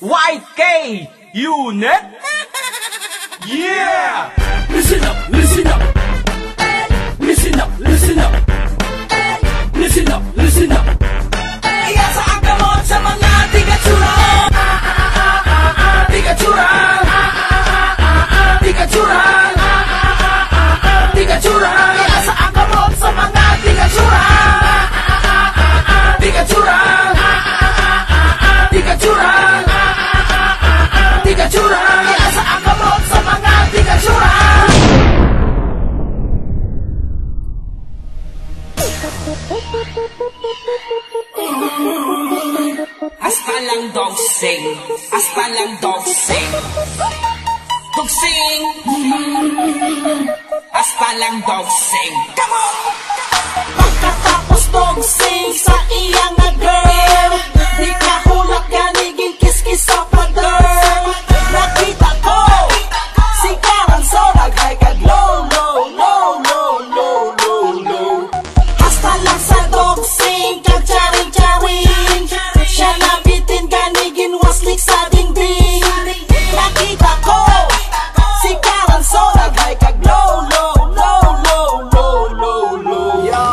YK Unit. Yeah! Listen up, listen up. Listen up, listen up. Listen up, listen up. Kaya sa agamot sa mga tigachurang, tigachurang, tigachurang, tigachurang. Kaya sa agamot sa mga tigachurang, tigachurang, tigachurang, tigachurang. Kaya sa agamot sa mga tigachurang. Hasta lang dog sing, hasta lang dog sing. Dog sing, hasta lang dog sing. Come on! Pagkatapos dog sing sa iyang na girl, di ka hulak ganiging kiss-kiss sa pader. Nakita ko si Karanso naghay kag low, low, low, low, low, low, low. Hasta lang sa dog sing kag charing-charing, siya nabitin ganigin waslik sa dingding. Nakita ko si Karanso naghay kag low, low, low, low, low, low, low. Yo,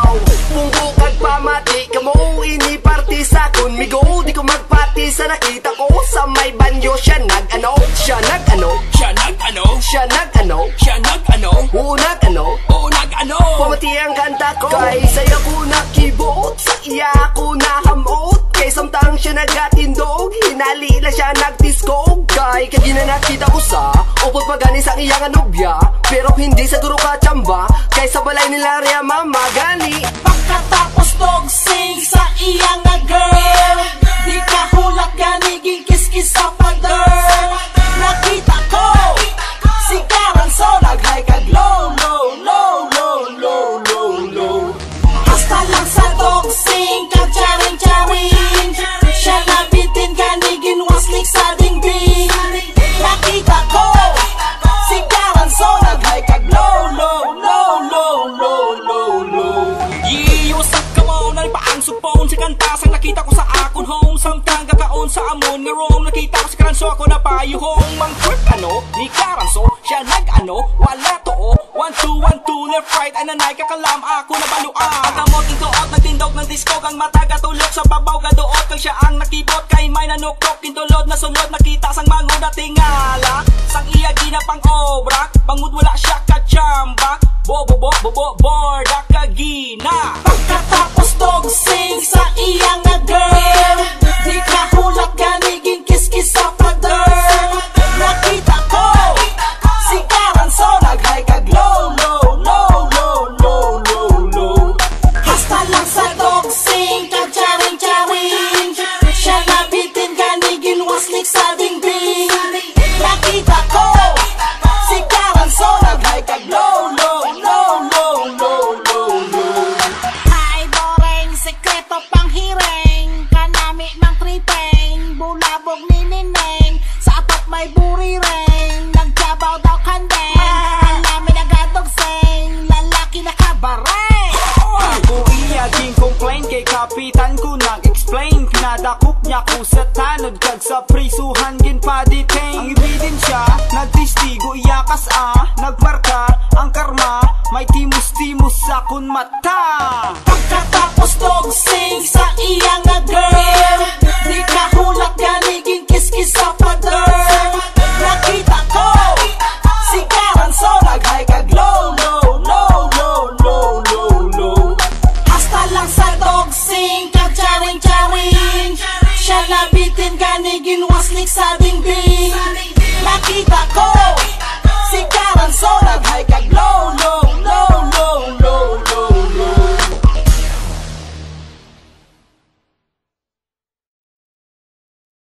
pungkukag pamati kamo ini party sa kun migo. Di ko magpati sa nakita ko sa may banyo. Siya nag-ano, siya nag-ano, Siya nag-ano, siya nag-ano, siya nag-ano, nag-ano. o nag-ano. Pamati ang kanta ko, kay saya ko nakibot, sa iya ko nahamot. Kay samtang siya nagatindog, hinali lang siya nagtiskog. Kay kagina nakita ko sa upot pagani sa iyang anobya, pero hindi sa guro ka tsamba. Kay sa balay nila riya mama gani. Pagkatapos dog sing sa iyang na girl, di ka hulak ganiging kiss-kiss sa pader. Nakita ko si Karanso naghay kag low, low, low, low, low, low, low. Hasta lang sa dog sing kag charing-charing, siya nabitin ganigin waslik sa dingding. Nakita ko si Karanso naghay kag low, low, low, low, low, low, low. Yeah, what's up, come on? Ano pa ang supon sa kantasang nakita ko sa akon home. Samtang kakaon sa amon nga room, nakita ko si Karanso ako na payuhong. Mang trip ano, ni Karanso, siya nag-ano, wala to oh. 1, 2, 1, 2, left, right, ananay, kakalam ako na baluan. Pagkamot ng tuot, nagtindog ng disco, kang mata katulog sa babaw, gaduot, kang siya ang nakibot, kay may nanuktok, kintulod na sunod, nakita sang mangod na tingala. Sang iya ginapang obra, pangud wala siya kachamba, bobo, bobo, bobo, borda, kagina. Pagkatapos dog sing sa iyang na girl, di ka hulak ganiging kiss-kiss sa pader. Nakita ko si Karanso naghay kag low, low, low, low, low, low, low. Hasta lang sa dog sing kag charing-charing, siya nabitin ganigin waslik sa dingding. Nakita ko si Karanso naghay kag low, low, low, low, low, low, low. Ay, boring, sekreto pang hiring, kanami mang tripeng, bulabog ni Nineng, sa atop may buriring, nagjabaw daw kandeng, ang namin nagadogseng, lalaki na kabareng. Ako iyaging complain kay kapitan ko nag-explain. Pinadakop niya ko sa tanod kag sa prisuhan gin pa-detain. Ang ebidensya nagtistigo iyakas nagmarka ang karma, may timos-timos sa kun mata. Pagkatapos dog sing sa iyang